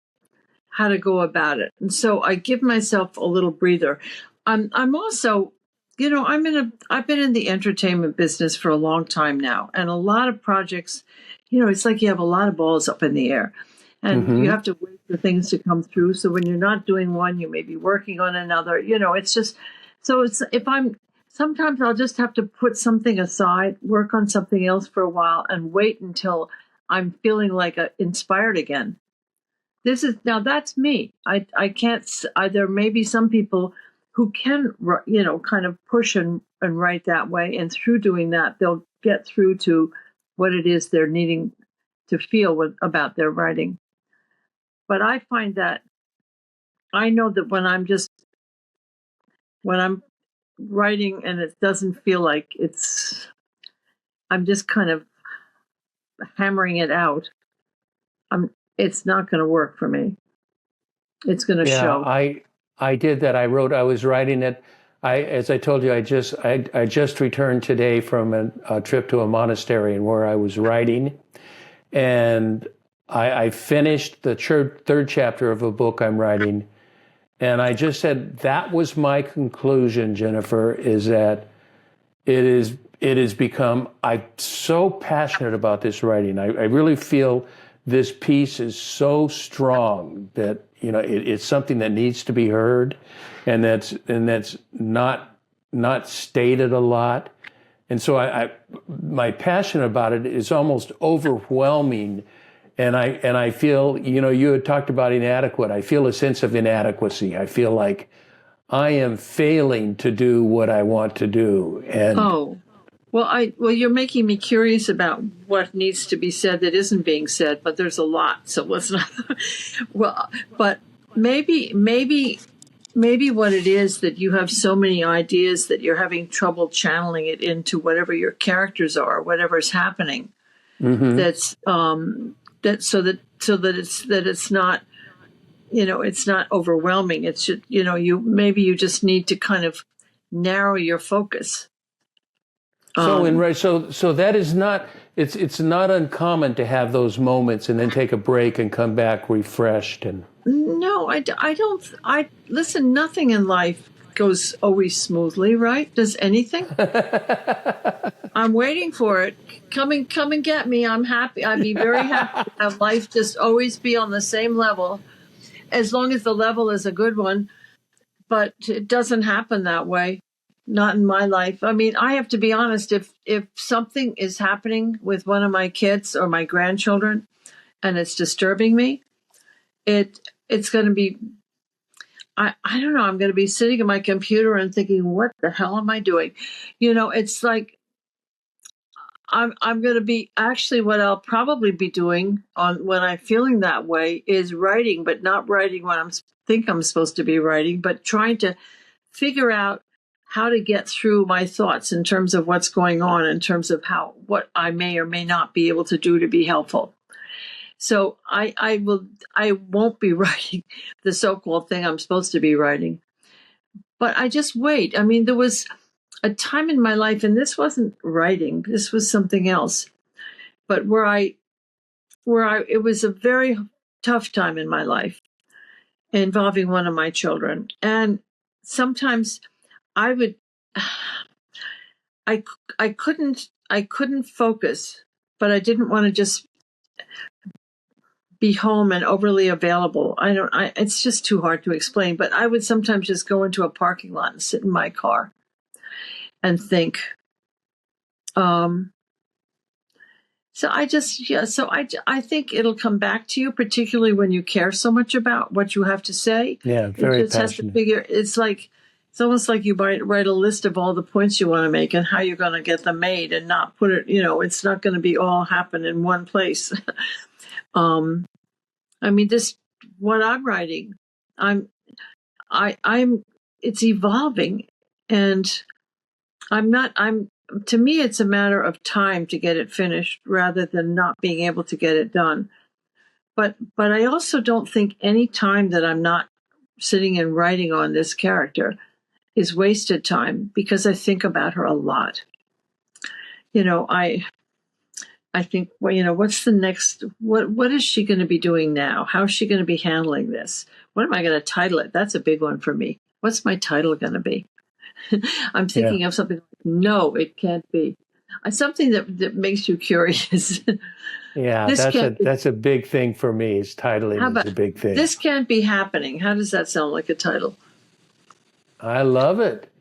Speaker 3: how to go about it. And so I give myself a little breather. I'm also, I've been in the entertainment business for a long time now, and a lot of projects, it's like you have a lot of balls up in the air and you have to wait for things to come through. So when you're not doing one, you may be working on another, it's just, sometimes I'll just have to put something aside, work on something else for a while and wait until I'm feeling like inspired again. That's me. I can't, there may be some people who can, kind of push and write that way. And through doing that, they'll get through to what it is they're needing to feel about their writing. But I find that I know that when I'm writing and it doesn't feel like I'm just kind of hammering it out, it's not going to work for me. It's going to show.
Speaker 2: I did that. I was writing it. As I told you, I just returned today from a trip to a monastery and where I was writing, and I finished the 3rd chapter of a book I'm writing, and I just said that was my conclusion, Jennifer, is that it has become. I'm so passionate about this writing. I really feel this piece is so strong that it's something that needs to be heard, and that's not stated a lot. And so my passion about it is almost overwhelming, and I feel, you had talked about inadequate. I feel a sense of inadequacy. I feel like I am failing to do what I want to do. And
Speaker 3: Well, you're making me curious about what needs to be said that isn't being said, but there's a lot. So let's not. Well, but maybe what it is that you have so many ideas that you're having trouble channeling it into whatever your characters are, whatever's happening. Mm-hmm. It's not. It's not overwhelming. It's just, you just need to kind of narrow your focus.
Speaker 2: So that is not, it's not uncommon to have those moments and then take a break and come back refreshed. And
Speaker 3: No, I don't. Listen, nothing in life goes always smoothly, right? Does anything? I'm waiting for it. Come and get me. I'm happy. I'd be very happy to have life just always be on the same level, as long as the level is a good one. But it doesn't happen that way. Not in my life. I mean, I have to be honest. If something is happening with one of my kids or my grandchildren, and it's disturbing me, it's going to be. I don't know. I'm going to be sitting at my computer and thinking, "What the hell am I doing?" It's like I'm going to be actually what I'll probably be doing on when I'm feeling that way is writing, but not writing what think I'm supposed to be writing, but trying to figure out how to get through my thoughts in terms of what's going on, in terms of what I may or may not be able to do to be helpful. So I won't be writing the so-called thing I'm supposed to be writing, but I just wait. I mean, there was a time in my life, and this wasn't writing, this was something else, but it was a very tough time in my life involving one of my children. And sometimes I would, I couldn't focus, but I didn't want to just be home and overly available. It's just too hard to explain, but I would sometimes just go into a parking lot and sit in my car and think. So I think it'll come back to you, particularly when you care so much about what you have to say.
Speaker 2: Yeah, very
Speaker 3: it just
Speaker 2: passionate.
Speaker 3: Has to figure. It's almost like you write a list of all the points you want to make and how you're going to get them made, and not put it. It's not going to be all happen in one place. I mean, what I'm writing. It's evolving, and to me, it's a matter of time to get it finished rather than not being able to get it done. But I also don't think any time that I'm not sitting and writing on this character is wasted time, because I think about her a lot. I think, well, what's the next, what is she going to be doing now? How is she going to be handling this? What am I going to title it? That's a big one for me. What's my title going to be? I'm thinking of something. No, it can't be. Something that makes you curious.
Speaker 2: Yeah, that's a big thing for me. Is titling is a big thing.
Speaker 3: This can't be happening. How does that sound like a title?
Speaker 2: I love it.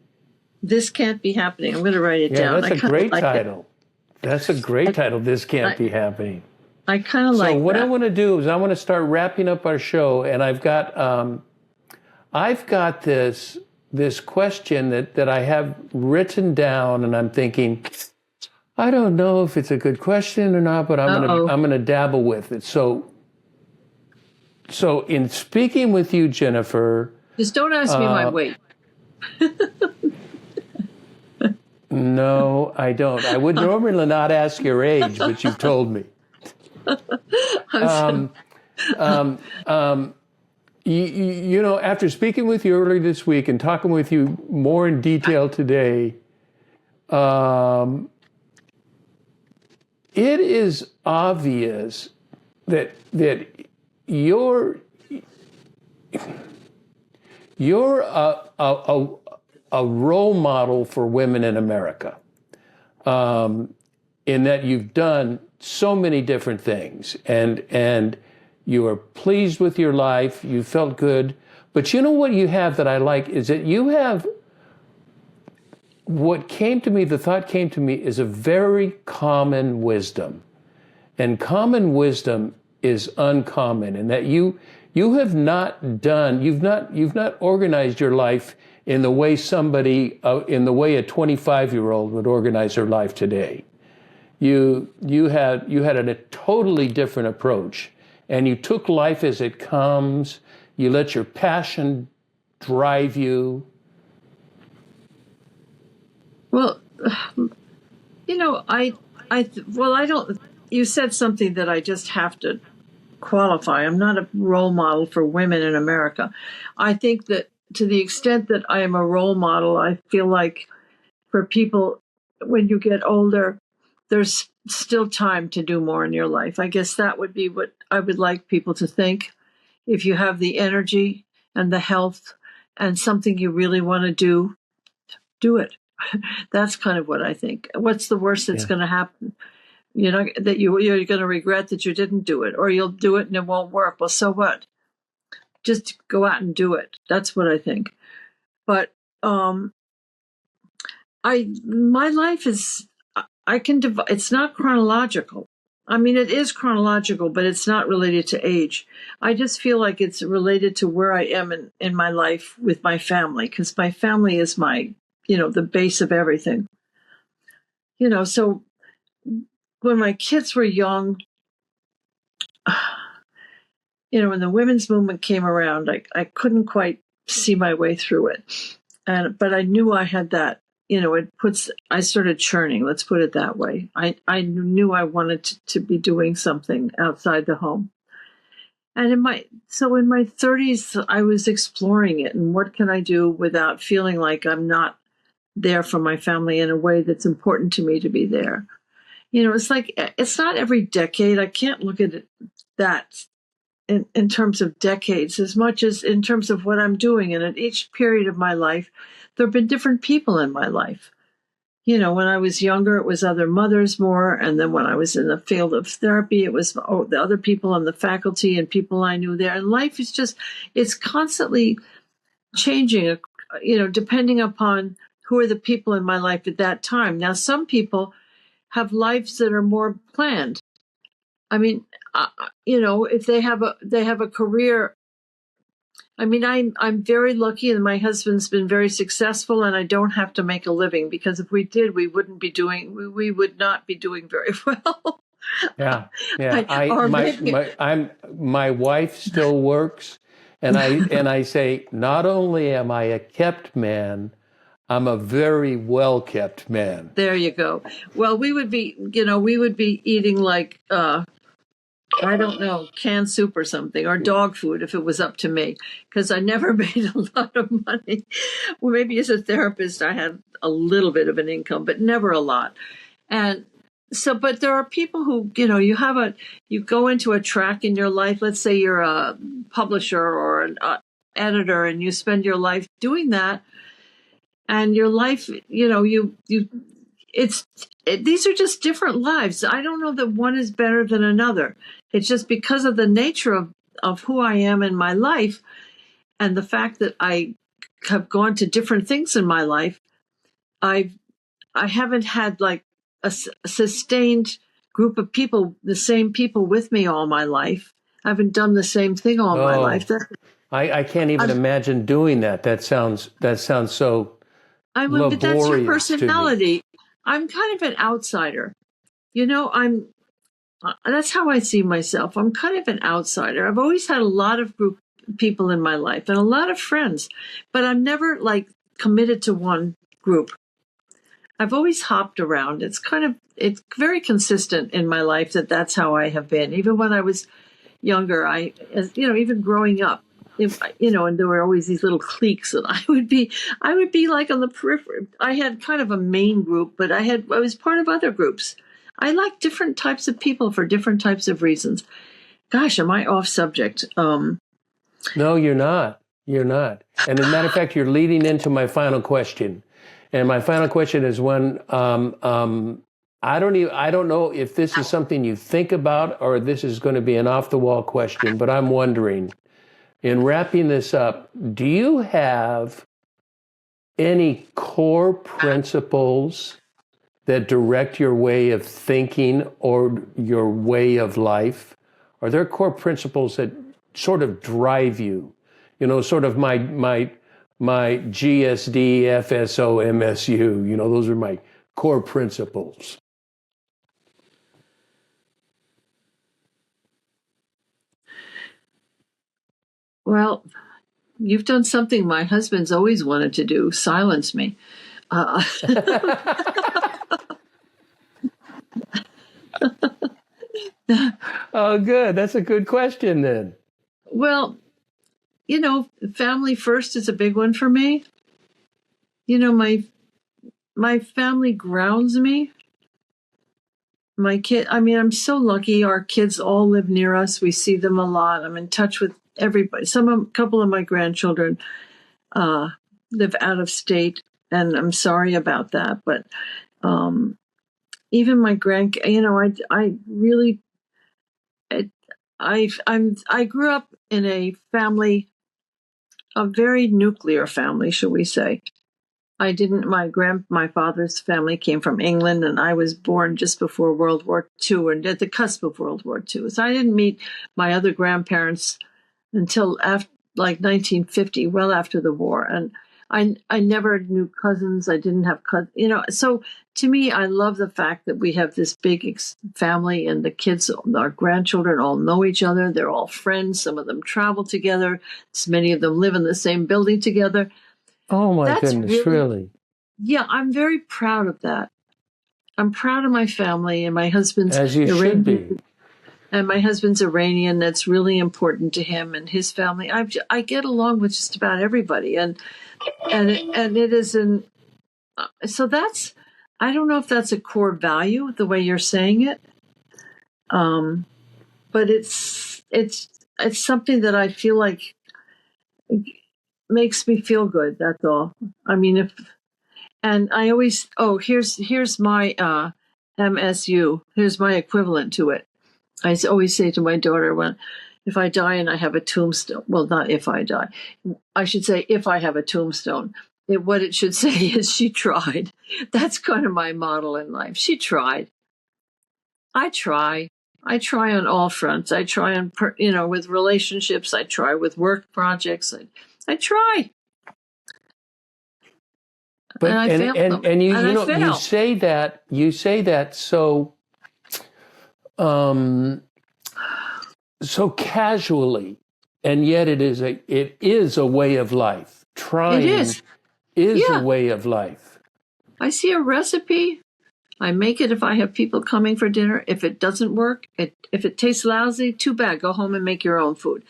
Speaker 3: This can't be happening. I'm going to write it down.
Speaker 2: That's a great title. That's a great title. This can't be happening.
Speaker 3: I kind of like that. So
Speaker 2: what I want to do is I want to start wrapping up our show, and I've got this question that I have written down, and I'm thinking, I don't know if it's a good question or not, but I'm gonna dabble with it. So in speaking with you, Jennifer,
Speaker 3: just don't ask me my weight.
Speaker 2: No, I don't. I would normally not ask your age, but you've told me. After speaking with you earlier this week and talking with you more in detail today, it is obvious that you're a role model for women in America, in that you've done so many different things, and you are pleased with your life, you felt good. But you know what you have that I like is that you have, the thought came to me is a very common wisdom. And common wisdom is uncommon, in that you've not organized your life in the way a 25-year-old would organize her life today. You had a totally different approach, and you took life as it comes. You let your passion drive you.
Speaker 3: Well, I don't. You said something that I just have to qualify. I'm not a role model for women in America. I think that to the extent that I am a role model, I feel like for people when you get older, there's still time to do more in your life. I guess that would be what I would like people to think. If you have the energy and the health and something you really want to do it. That's kind of what I think. What's the worst that's going to happen? That you're going to regret that you didn't do it, or you'll do it and it won't work. Well, so what? Just go out and do it. That's what I think. But my life is, it's not chronological. I mean, it is chronological, but it's not related to age. I just feel like it's related to where I am in my life with my family, because my family is my, the base of everything. So when my kids were young, when the women's movement came around, I couldn't quite see my way through it. But I knew I had that, I started churning, let's put it that way. I knew I wanted to be doing something outside the home. And in my 30s, I was exploring it. And what can I do without feeling like I'm not there for my family in a way that's important to me to be there? It's like, it's not every decade. I can't look at it that in terms of decades as much as in terms of what I'm doing. And at each period of my life, there have been different people in my life. When I was younger, it was other mothers more. And then when I was in the field of therapy, it was the other people on the faculty and people I knew there. And life is it's constantly changing, depending upon who are the people in my life at that time. Now, some people have lives that are more planned. I mean, if they have a career. I mean, I'm very lucky, and my husband's been very successful, and I don't have to make a living, because if we did, we would not be doing very well.
Speaker 2: Yeah. My wife still works, and I say, not only am I a kept man, I'm a very well kept man.
Speaker 3: There you go. Well, we would be eating like I don't know, canned soup or something, or dog food if it was up to me, because I never made a lot of money. Well, maybe as a therapist, I had a little bit of an income, but never a lot. And so, but there are people who, you go into a track in your life. Let's say you're a publisher or an editor, and you spend your life doing that. And your life, these are just different lives. I don't know that one is better than another. It's just because of the nature of who I am in my life, and the fact that I have gone to different things in my life. I haven't had like a sustained group of people, the same people with me all my life. I haven't done the same thing all my life.
Speaker 2: I can't even imagine doing that. That sounds so laborious. But
Speaker 3: that's your personality. I'm kind of an outsider. That's how I see myself. I'm kind of an outsider. I've always had a lot of group people in my life and a lot of friends, but I'm never like committed to one group. I've always hopped around. It's very consistent in my life that's how I have been. Even when I was younger, even growing up, and there were always these little cliques, and I would be like on the periphery. I had kind of a main group, but I was part of other groups. I like different types of people for different types of reasons. Gosh, am I off subject?
Speaker 2: No, you're not. You're not. And as a matter of fact, you're leading into my final question. And my final question is one, I don't know if this is something you think about or this is going to be an off-the-wall question, but I'm wondering, in wrapping this up, do you have any core principles that direct your way of thinking or your way of life? Are there core principles that sort of drive you? Sort of my GSD, FSO, MSU, those are my core principles.
Speaker 3: Well, you've done something my husband's always wanted to do, silence me.
Speaker 2: Oh, good. That's a good question then.
Speaker 3: Well, family first is a big one for me. My my family grounds me. I'm so lucky. Our kids all live near us. We see them a lot. I'm in touch with everybody. A couple of my grandchildren live out of state, and I'm sorry about that. But even my I really, I grew up in a family, a very nuclear family, shall we say. My father's family came from England, and I was born just before World War II and at the cusp of World War II. So I didn't meet my other grandparents until after, like 1950, well after the war. And I never knew cousins. I didn't have cousins, So to me, I love the fact that we have this big family, and the kids, our grandchildren all know each other. They're all friends. Some of them travel together. Many of them live in the same building together.
Speaker 2: Oh, my goodness, really?
Speaker 3: Yeah, I'm very proud of that. I'm proud of my family, and my husband's
Speaker 2: As you should be.
Speaker 3: And my husband's Iranian. That's really important to him and his family. I get along with just about everybody, and it is so that's, I don't know if that's a core value the way you're saying it, but it's something that I feel like makes me feel good. That's all. I mean, and I always, here's my MSU. Here's my equivalent to it. I always say to my daughter, if I die and I have a tombstone, well, not if I die, I should say if I have a tombstone, what it should say is she tried. That's kind of my model in life. She tried. I try on all fronts. I try on, with relationships. I try with work projects. I try.
Speaker 2: But
Speaker 3: and I fail them.
Speaker 2: And you
Speaker 3: and
Speaker 2: know,
Speaker 3: I fail.
Speaker 2: you say that so so casually, and yet it is a way of life. Trying is a way of life.
Speaker 3: I see a recipe. I make it if I have people coming for dinner. If it doesn't work, if it tastes lousy, too bad. Go home and make your own food.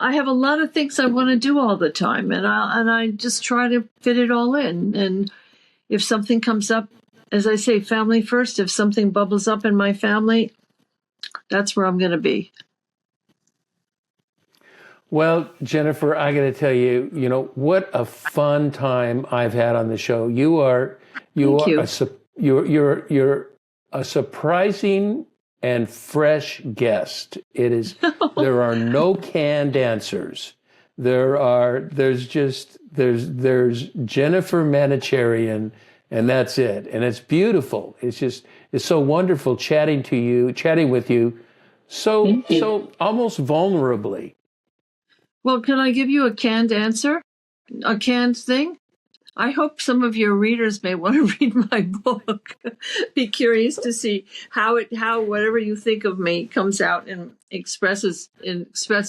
Speaker 3: I have a lot of things I want to do all the time, and I just try to fit it all in. And if something comes up, as I say, family first. If something bubbles up in my family, that's where I'm going to be.
Speaker 2: Well, Jennifer, I got to tell you, what a fun time I've had on the show. You're a surprising and fresh guest. It is. There are no canned answers. There's Jennifer Manocherian, and that's it. And it's beautiful. It's so wonderful chatting with you, so almost vulnerably.
Speaker 3: Well, can I give you a canned answer? A canned thing? I hope some of your readers may want to read my book. Be curious to see how whatever you think of me comes out and expressed in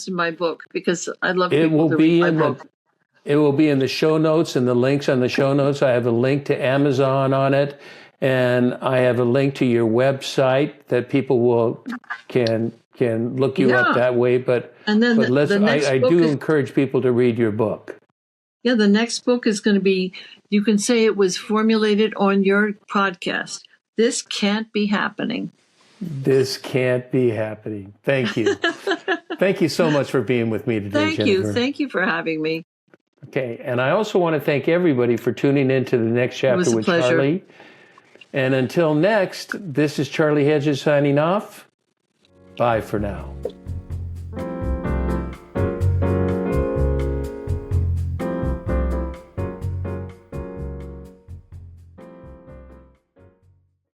Speaker 3: my book, because I love people to read my book.
Speaker 2: It will be in the show notes and the links on the show notes. I have a link to Amazon on it, and I have a link to your website that people can look you up that way. But I do encourage people to read your book.
Speaker 3: Yeah, the next book is going to be, you can say it was formulated on your podcast. This can't be happening.
Speaker 2: This can't be happening. Thank you. Thank you so much for being with me today, Jennifer.
Speaker 3: Thank you for having me.
Speaker 2: Okay, and I also want to thank everybody for tuning in to the next chapter with
Speaker 3: pleasure.
Speaker 2: Charlie. And until next, this is Charlie Hedges signing off. Bye for now.